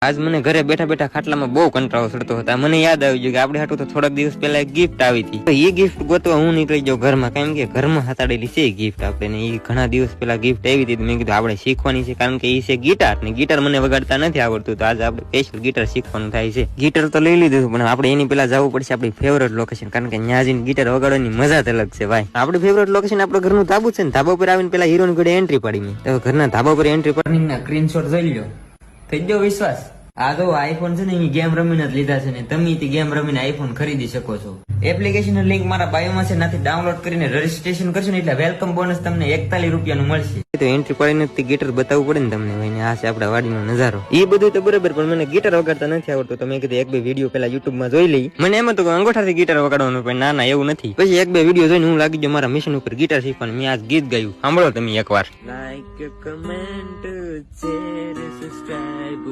આજ મને ઘરે બેઠા બેઠા ખાટલામાં બહુ કંટાળો ચડતો હતો. મને યાદ આવી ગયું કે આપણે હાટું તો થોડાક દિવસ પહેલા એક ગિફ્ટ આવી હતી. તો એ ગિફ્ટ ગોતવા હું નીકળી જાઉં ઘરમાં, કેમ કે ઘરમાં હતાડેલી છે ગિફ્ટ આપણે. એ ઘણા દિવસ પહેલા ગિફ્ટ આવી હતી. મેં કીધું આપણે શીખવાની છે, કારણ કે એ છે ગિટાર, ને ગિટાર મને વગાડતા નથી આવડતું. તો આજે આપણે સ્પેશિયલ ગિટાર શીખવાનું થાય છે. ગિટાર તો લઈ લીધું, પણ આપણે એની પેલા જવું પડશે આપણી ફેવરેટ લોકેશન, કારણ કે ત્યાં જઈને ગિટાર વગાડવાની મજા જ અલગ છે ભાઈ. આપણી ફેવરેટ લોકેશન આપણું ઘરનું ધાબુ છે ને, ધાબા પર આવીને પેલા હીરોની ઘરે એન્ટ્રી પાડી મેં. તો ઘરના ધાબા પર એન્ટ્રી પાડીને સ્ક્રીનશોટ જોઈ લો, થઈ ગયો વિશ્વાસ. આ તો આઈફોન છે ને, એ ગેમ રમીને જ લીધા છે ને તમે તે ગેમ રમીને આઈફોન ખરીદી શકો છો. એપ્લિકેશન લિંક મારા બાયોમાં છે, નાથી ડાઉનલોડ કરીને રજીસ્ટ્રેશન કરશો ને એટલે વેલકમ બોનસ તમને 41 રૂપિયાનું મળશે. તો એન્ટ્રી પાડીને તે ગિટાર બતાવવું પડે ને તમને ભાઈ. આ છે આપડા વાડીનો નજારો. એ બધું તો બરાબર, પણ મને ગિટાર વગાડતા નથી આવડતું. તો મેં કીધું એક બે વિડીયો પેલા યુટ્યુબ માં જોઈ લઈ. મને એમ હતું કે અંગોઠાથી ગિટાર વગાડવાનું, પણ ના એવું નથી. પછી એક બે વિડીયો જોઈને હું લાગી ગયો મારા મિશન ઉપર ગિટાર શીખવાનું. મેં આજ ગીત ગાયું, સાંભળો તમે એકવાર. Like comment share subscribe